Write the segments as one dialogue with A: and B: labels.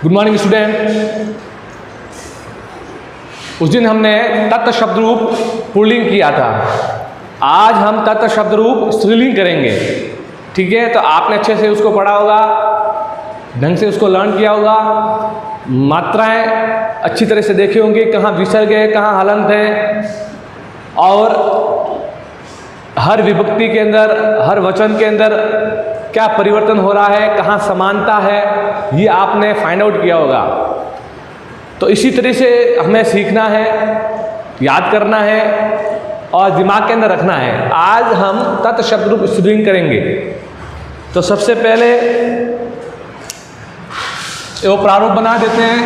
A: Good morning student. उस दिन हमने तत् शब्द रूप पुल्लिंग किया था। आज हम तत् शब्द रूप स्त्रीलिंग करेंगे। ठीक है, तो आपने अच्छे से उसको पढ़ा होगा, ढंग से उसको लर्न किया होगा, मात्राएं अच्छी तरह से देखे होंगे, कहाँ विसर्ग है, कहाँ हलंत है, और हर विभक्ति के अंदर, हर वचन के अंदर क्या परिवर्तन हो रहा है, कहाँ समानता है, ये आपने फाइंड आउट किया होगा। तो इसी तरह से हमें सीखना है, याद करना है और दिमाग के अंदर रखना है। आज हम तत् शब्द रूप स्त्रीलिंग करेंगे। तो सबसे पहले वो प्रारूप बना देते हैं।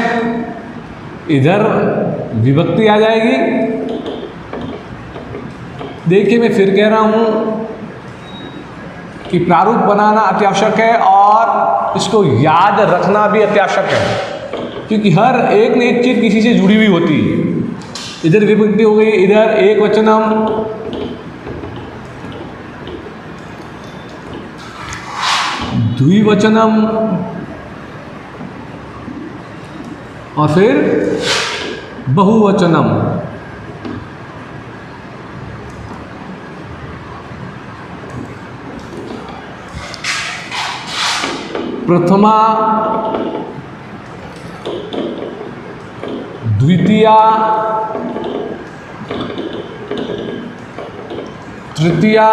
A: इधर विभक्ति आ जाएगी। देखिए, मैं फिर कह रहा हूँ कि प्रारूप बनाना अत्यावश्यक है और इसको याद रखना भी अत्यावश्यक है, क्योंकि हर एक न एक चीज़ किसी से जुड़ी हुई होती है। इधर विभक्ति हो गई, इधर एक वचनम, द्विवचनम और फिर बहुवचनम। प्रथमा, द्वितीया, तृतीया,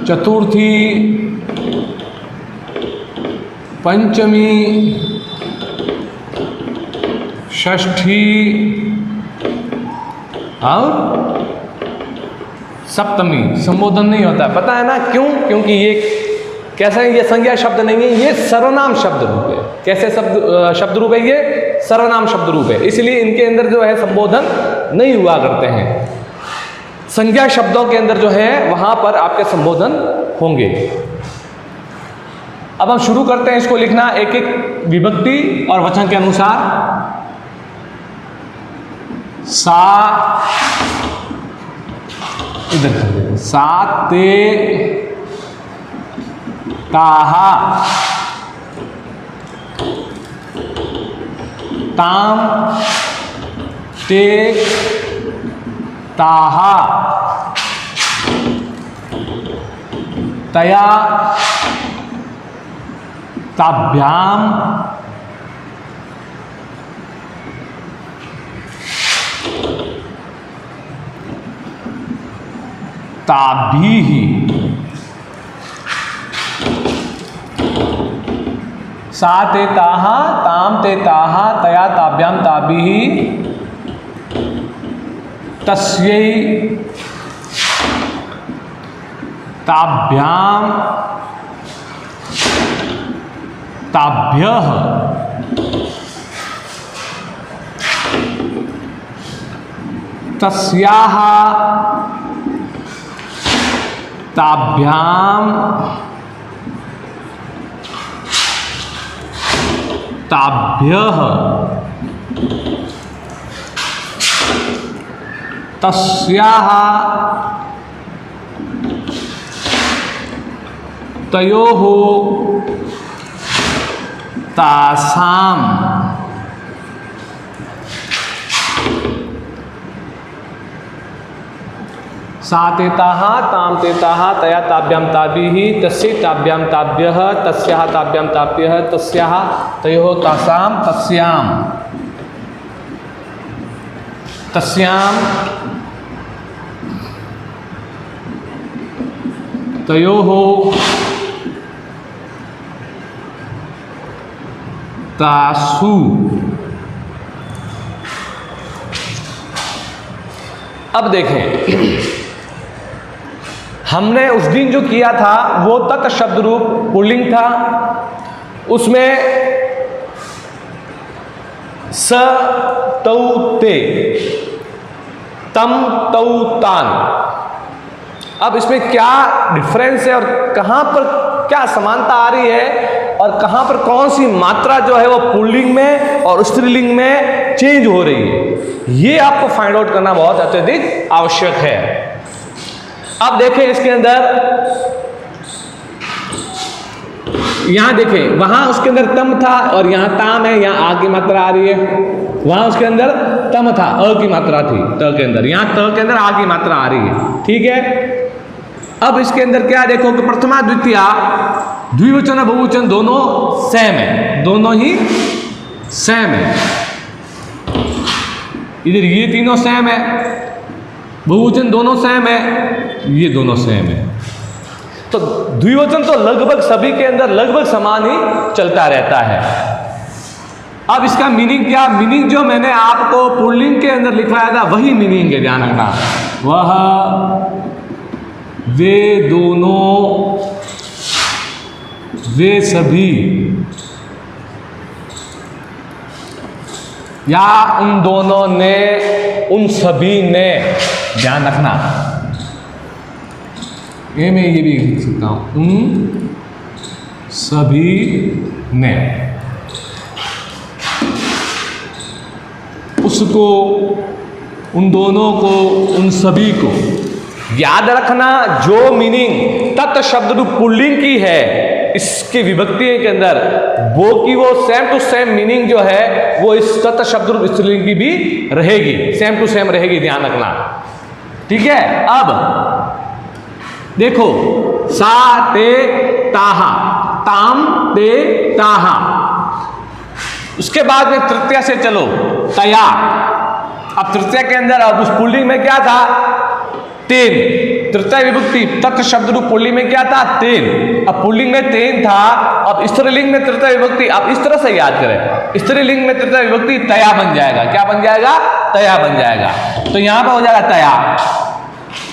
A: चतुर्थी, पंचमी, षष्ठी और सप्तमी। संबोधन नहीं होता है, पता है ना क्यों? क्योंकि ये कैसा है, ये संज्ञा शब्द नहीं है, ये सर्वनाम शब्द रूप है। कैसे शब्द रूप है? ये सर्वनाम शब्द रूप है, इसलिए इनके अंदर जो है संबोधन नहीं हुआ करते हैं। संज्ञा शब्दों के अंदर जो है वहां पर आपके संबोधन होंगे। अब हम शुरू करते हैं इसको लिखना एक एक विभक्ति और वचन के अनुसार। सा, इधर कर देते, सा ते ताहा, ताम ते ताहा, तया ताभ्याम, ताभीः, सा ते ताहा, ताम ते ताहा, तया ताभ्याम ताभीः, तस्यै ताभ्याम ताभ्यः, तस्याः ताभ्याम ताभ्यः, तस्याः तयोः तासाम, सा ते ताहा, ताम ते ताहा, तया ताभ्याम ताभीः, तस्यै ताभ्याम ताभ्यः, तस्याः ताभ्याम ताभ्यः, तस्याः तयोः तासाम, तस्याम तस्याम तयोः तासु। अब देखें, हमने उस दिन जो किया था वो तत् शब्द रूप पुल्लिंग था। उसमें स तौ ते, तम तौ तान। अब इसमें क्या डिफरेंस है और कहाँ पर क्या समानता आ रही है और कहाँ पर कौन सी मात्रा जो है वो पुल्लिंग में और स्त्रीलिंग में चेंज हो रही है, ये आपको फाइंड आउट करना बहुत अत्यधिक आवश्यक है। अब देखें इसके अंदर यहाँ देखें, वहां उसके अंदर तम था और यहाँ ताम है, यहाँ आ की मात्रा आ रही है। वहां उसके अंदर तम था, अ की मात्रा थी त के अंदर, यहाँ त के अंदर आ की मात्रा आ रही है। ठीक है, अब इसके अंदर क्या देखो कि प्रथमा द्वितीया द्विवचन और बहुवचन दोनों सेम है, दोनों ही सेम है। इधर ये तीनों सेम है, बहुवचन दोनों सेम है, ये दोनों सेम है। तो द्विवचन तो लगभग सभी के अंदर लगभग समान ही चलता रहता है। अब इसका मीनिंग क्या, मीनिंग जो मैंने आपको पुल्लिंग के अंदर लिखवाया था वही मीनिंग है, ध्यान रखना। वह, वे दोनों, वे सभी, या उन दोनों ने, उन सभी ने, ध्यान रखना। ये मैं ये भी लिख सकता हूं, उन सभी ने, उसको, उन दोनों को, उन सभी को। याद रखना, जो मीनिंग तत् शब्द रूप पुल्लिंग की है इसकी विभक्ति के अंदर, वो की वो सेम टू सेम मीनिंग जो है वो इस तत् शब्द रूप स्त्रीलिंग की भी रहेगी, सेम टू सेम रहेगी, ध्यान रखना। ठीक है, अब देखो, सा ते ताहा, ताम ते ताहा। उसके बाद में तृतीया से चलो, तया। अब तृतीया के अंदर अब उस पुल्लिंग में क्या था, तेन। तृतीय विभक्ति तत् शब्द रूप पुल्लिंग में क्या था, तेन। अब पुल्लिंग में तेन था, अब स्त्रीलिंग में तृतीय विभक्ति, अब इस तरह से याद करें, स्त्रीलिंग में तृतीय विभक्ति तया बन जाएगा। क्या बन जाएगा, तया बन जाएगा। तो यहां पर हो जाएगा तया।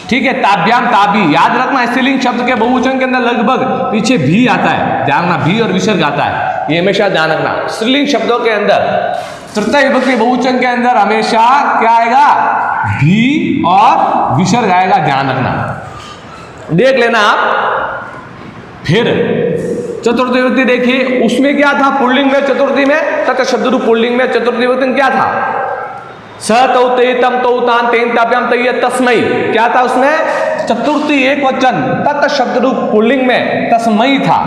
A: ठीक है, ताभ्याम ताबी। याद रखना, स्त्रीलिंग शब्द के बहुवचन के अंदर लगभग पीछे भी आता है, ध्यान रखना, भी और विसर्ग आता है, ये हमेशा ध्यान रखना। स्त्रीलिंग शब्दों के अंदर तृतीय विभक्ति बहुवचन के अंदर हमेशा क्या आएगा, भी और विसर्ग आएगा, ध्यान रखना। देख लेना आप। फिर चतुर्थी विभक्ति देखिए, उसमें क्या था पुल्लिंग में, चतुर्थी में, तत् शब्द रूप पुल्लिंग में चतुर्थी विभक्ति क्या था, स तौ ते तम तौ तान तेन ताभ्याम तय्य तस्मै। क्या था उसमें, चतुर्थी एक वचन तत् शब्द रूप पुल्लिंग में तस्मै था।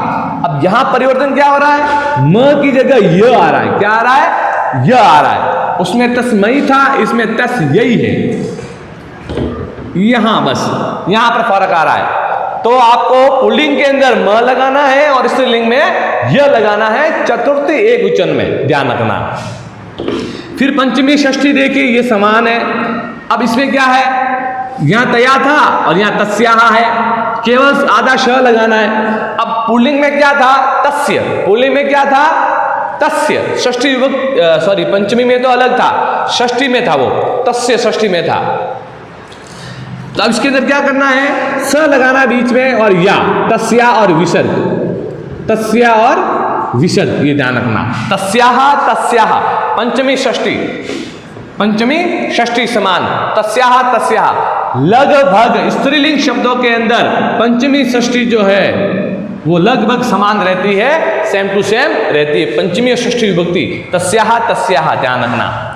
A: अब यहां परिवर्तन क्या हो रहा है, म की जगह य आ रहा है। क्या आ रहा है, य आ रहा है। उसमें तस्मै था, इसमें तस यही है। यहां बस यहां पर फर्क आ रहा है। तो आपको पुल्लिंग के अंदर म लगाना है और स्त्रीलिंग में य लगाना है, चतुर्थी एक वचन में, ध्यान रखना। फिर पंचमी षष्ठी देखिए, ये समान है। अब इसमें क्या है, यहां तया था और यहां तस्याहा है, केवल आधा श लगाना है। अब पुल्लिंग में क्या था, तस्य। पुल्लिंग में क्या था, तस्य। षष्ठी विभक्ति, सॉरी, पंचमी में तो अलग था, षष्ठी में था वो, तस्य षष्ठी में था। तो अब इसके अंदर क्या करना है, स लगाना बीच में और या, तस्या और विसर्ग, तस्या और विसर्ग, ये ध्यान रखना। तस्याहा तस्याहा, पंचमी षष्ठी, पंचमी षष्ठी समान, तस्याहा तस्याहा। लगभग स्त्रीलिंग शब्दों के अंदर पंचमी षष्ठी जो है वो लगभग समान रहती है, सेम टू सेम रहती है, पंचमी और षष्ठी विभक्ति, तस्याहा तस्याहा, ध्यान रखना।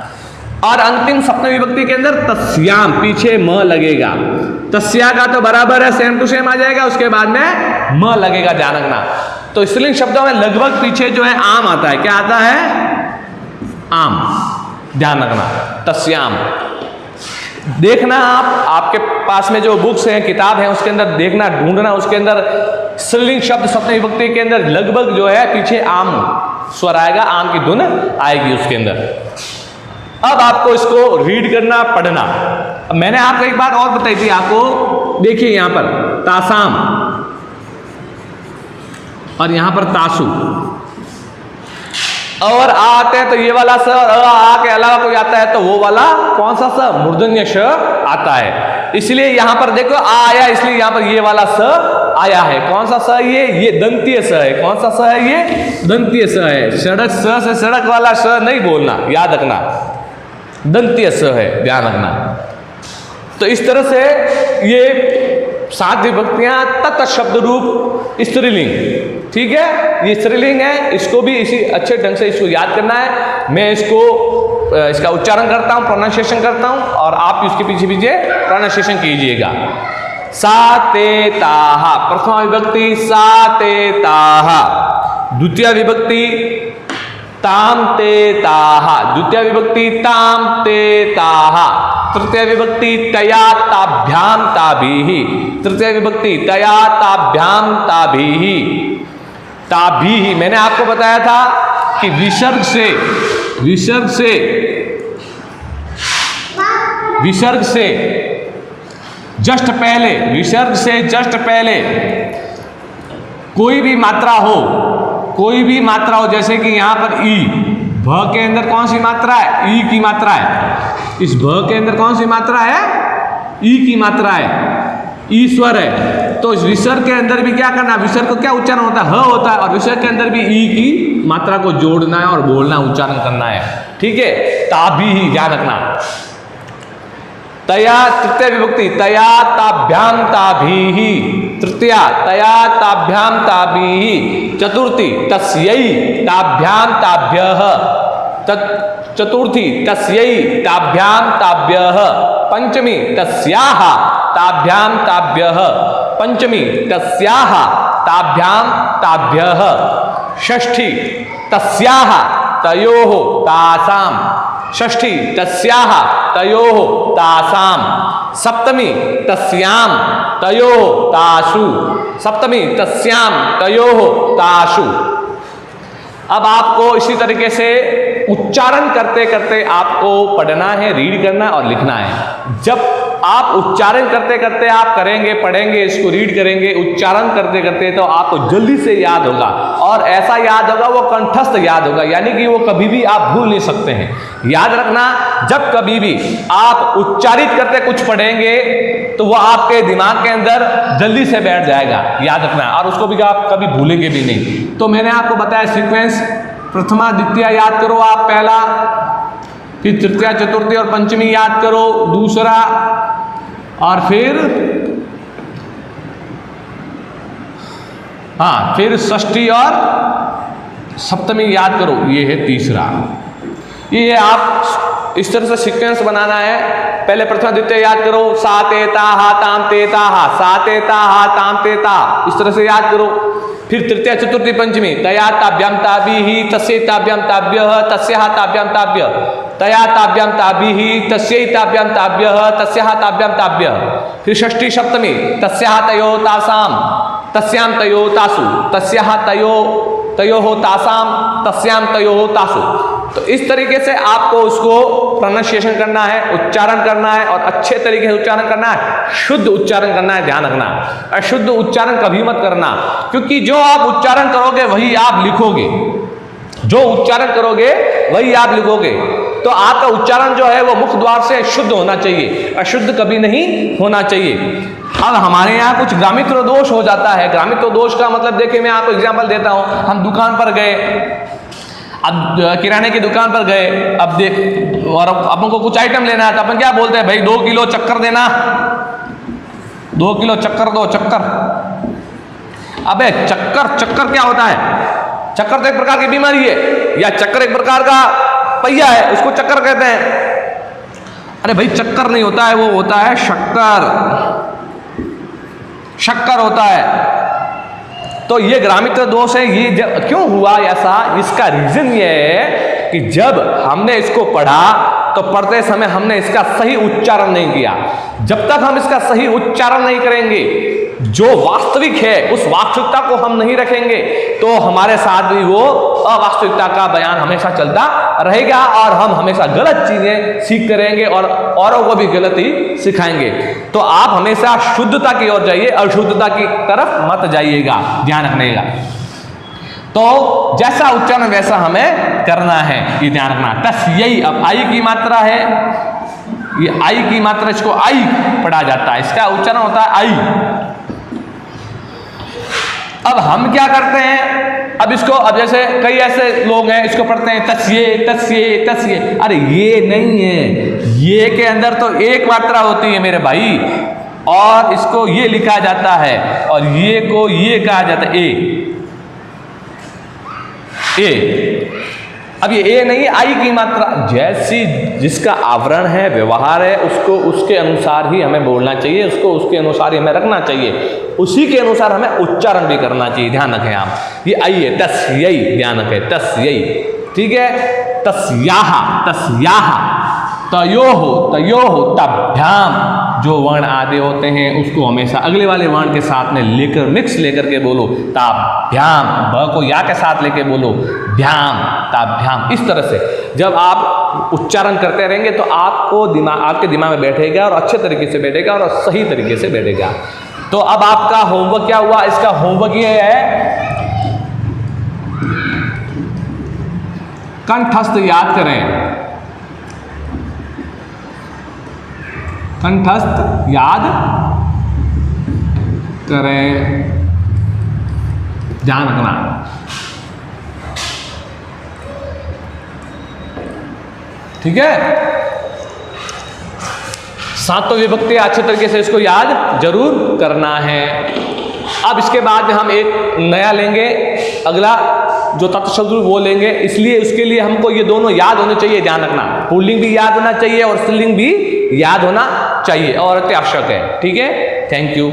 A: और अंतिम सप्तमी विभक्ति के अंदर तस्याम, पीछे म लगेगा। तस्या का तो बराबर है, सेम टू सेम आ जाएगा, उसके बाद में म लगेगा, ध्यान रखना। तो स्त्रीलिंग शब्दों में लगभग पीछे जो है आम आता है। क्या आता है, आम, ध्यान रखना, तस्याम। देखना आप, आपके पास में जो बुक्स हैं, किताब है, उसके अंदर देखना, ढूंढना, उसके अंदर स्त्रीलिंग शब्द सप्तमी विभक्ति के अंदर लगभग जो है पीछे आम स्वर आएगा, आम की धुन आएगी उसके अंदर। अब आपको इसको रीड करना, पढ़ना। अब मैंने आपको एक बात और बताई थी आपको, देखिए यहां पर तासाम और यहां पर तासु, और आ आते हैं तो ये वाला स, और आ के अलावा कोई आता है तो वो वाला कौन सा स, मूर्धन्य श आता है। इसलिए यहां पर देखो आ आया, इसलिए यहां पर ये वाला स आया है। कौन सा स, ये दंतीय स है। कौन सा स है, ये दंतीय स है। सड़क स से सड़क वाला स नहीं बोलना, याद रखना, दंतीय स है, ध्यान रखना। तो इस तरह से ये 7 विभक्तियां तत् शब्द रूप स्त्रीलिंग, ठीक है, ये स्त्रीलिंग है, इसको भी इसी अच्छे ढंग से इसको याद करना है। मैं इसका उच्चारण करता हूँ, प्रोनाउंसिएशन करता हूँ, और आप इसके पीछे पीछे प्रोनाउंसिएशन कीजिएगा। सा ते ताहा, प्रथमा विभक्ति सा ते ताहा, द्वितीय विभक्ति ताम ते ताहा, द्वितीय विभक्ति ताम ते ताहा, तृतीय विभक्ति तया ताभ्याम ताभीहि, तृतीय विभक्ति तया ताभ्याम ताभीहि। ताभीहि मैंने आपको बताया था कि विसर्ग से जस्ट पहले, विसर्ग से जस्ट पहले कोई भी मात्रा हो, जैसे कि यहां पर ई, भ के अंदर कौन सी मात्रा है? ई की मात्रा है। इस भ के अंदर कौन सी मात्रा है? ई की मात्रा है, ई स्वर है। तो इस विसर्ग के अंदर भी क्या करना है? विसर्ग को क्या उच्चारण होता है? ह होता है, और विसर्ग के अंदर भी ई की मात्रा को जोड़ना है और बोलना, उच्चारण करना है। ठीक है, ताभी ही ध्यान रखना। तया तृतीय विभक्ति तया ताभ्याम ताभीहि, तृतीया तया ताभ्याम ताभीहि, चतुर्थी तस्यै ताभ्याम ताभ्यः, चतुर्थी तस्यै ताभ्याम ताभ्यः, पंचमी तस्याः ताभ्याम ताभ्यः, पंचमी तस्याः ताभ्याम ताभ्यः, षष्ठी तस्याः तयोः तासाम, षष्ठी तस्याः तयोः तासाम, सप्तमी तस्याम तयोः तासु, सप्तमी तस्याम तयोः तासु। अब आपको इसी तरीके से उच्चारण करते करते आपको पढ़ना है, रीड करना और लिखना है। जब आप उच्चारण करते करते आप करेंगे, पढ़ेंगे, इसको रीड करेंगे, उच्चारण करते करते, तो आपको जल्दी से याद होगा, और ऐसा याद होगा वो कंठस्थ याद होगा, यानी कि वो कभी भी आप भूल नहीं सकते हैं। याद रखना, जब कभी भी आप उच्चारित करते कुछ पढ़ेंगे तो वो आपके दिमाग के अंदर जल्दी से बैठ जाएगा, याद रखना, और उसको भी आप कभी भूलेंगे भी नहीं। तो मैंने आपको बताया सीक्वेंस, प्रथमा द्वितीय याद करो आप पहला, फिर तृतीया चतुर्थी और पंचमी याद करो दूसरा, और फिर षष्ठी और सप्तमी याद करो, ये है तीसरा। ये आप इस तरह से सीक्वेंस बनाना है। पहले प्रथमा द्वितीय याद करो, सा ते ता हा ताम ते ता हा, सा ते ता हा ताम ते ता, इस तरह से याद करो। फिर तृतीय चतुर्थी पंचमी तया ताभ्याम ताभीहि, तस्यै ताभ्याम ताभ्यः, तस्याः ताभ्याम ताभ्यः, तया ताभ्याम ताभीहि, तस्यै ताभ्याम ताभ्यः, तस्याः ताभ्याम ताभ्यः। फिर षष्ठी सप्तमी तस्याः तयोः तासाम, तस्याम तयोः तासु, तस्याः तयोः तासाम, तस्याम तयोः तासु। तो इस तरीके से आपको उसको प्रोनाउंसिएशन करना है, उच्चारण करना है, और अच्छे तरीके से उच्चारण करना है, शुद्ध उच्चारण करना है, ध्यान रखना। अशुद्ध उच्चारण कभी मत करना, क्योंकि जो आप उच्चारण करोगे वही आप लिखोगे, जो उच्चारण करोगे वही आप लिखोगे। तो आपका उच्चारण जो है वो मुख द्वार से शुद्ध होना चाहिए, अशुद्ध कभी नहीं होना चाहिए। अब हमारे यहाँ कुछ ग्रामित्र दोष हो जाता है। ग्रामित्र दोष का मतलब देखिए, मैं आपको एग्जाम्पल देता हूँ। हम दुकान पर गए, अब किराने की दुकान पर गए, अब देख, और अब हमको कुछ आइटम लेना है, तो अपन क्या बोलते हैं, भाई 2 किलो चक्कर देना, 2 किलो चक्कर दो, चक्कर। अबे चक्कर क्या होता है? चक्कर तो एक प्रकार की बीमारी है, या चक्कर एक प्रकार का पहिया है, उसको चक्कर कहते हैं। अरे भाई चक्कर नहीं होता है, वो होता है शक्कर होता है। तो ये ग्रामित्र दोष है। ये क्यों हुआ ऐसा? इसका रीजन ये है कि जब हमने इसको पढ़ा तो पढ़ते समय हमने इसका सही उच्चारण नहीं किया। जब तक हम इसका सही उच्चारण नहीं करेंगे, जो वास्तविक है उस वास्तविकता को हम नहीं रखेंगे, तो हमारे साथ भी वो अवास्तविकता का बयान हमेशा चलता रहेगा, और हम हमेशा गलत चीजें सीखते रहेंगे और औरों को भी गलत ही सिखाएंगे। तो आप हमेशा शुद्धता की ओर जाइए, अशुद्धता की तरफ मत जाइएगा, ध्यान रखिएगा। तो जैसा उच्चारण वैसा हमें करना है, ये ध्यान रखना। तस्यै, अब आई की मात्रा है, ये आई की मात्रा, इसको आई पढ़ा जाता है, इसका उच्चारण होता है आई। अब हम क्या करते हैं, अब इसको, अब जैसे कई ऐसे लोग हैं इसको पढ़ते हैं तस्ये। अरे ये नहीं है, ये के अंदर तो एक मात्रा होती है मेरे भाई, और इसको ये लिखा जाता है, और ये को ये कहा जाता है ए। अब ये ए नहीं, आई की मात्रा जैसी जिसका आवरण है, व्यवहार है, उसको उसके अनुसार ही हमें बोलना चाहिए, उसको उसके अनुसार ही हमें रखना चाहिए, उसी के अनुसार हमें उच्चारण भी करना चाहिए। ध्यान रखें आप, ये आई है, तस्यई, ध्यान रखें, तस्यई, ठीक है। तस्याहा, तस्याहा, तयोहो, तभ्याम, जो वर्ण आदि होते हैं उसको हमेशा अगले वाले वर्ण के साथ में लेकर, मिक्स लेकर के बोलो। ताभ्याम, ब को या के साथ लेके बोलो, भ्याम, ताभ्याम। इस तरह से जब आप उच्चारण करते रहेंगे तो आपको दिमाग, आपके दिमाग में बैठेगा और अच्छे तरीके से बैठेगा और सही तरीके से बैठेगा। तो अब आपका होमवर्क क्या हुआ? इसका होमवर्क ये है, कंठस्थ याद करें, कंठस्थ याद करें, ध्यान रखना। ठीक है, सातों विभक्ति अच्छे तरीके से इसको याद जरूर करना है। अब इसके बाद हम एक नया लेंगे, अगला जो तत्शब्द रूप वो लेंगे, इसलिए उसके लिए हमको ये दोनों याद होने चाहिए। ध्यान रखना, पुल्लिंग भी याद होना चाहिए और स्त्रीलिंग भी याद होना चाहिए और अति आवश्यक है। ठीक है, थैंक यू।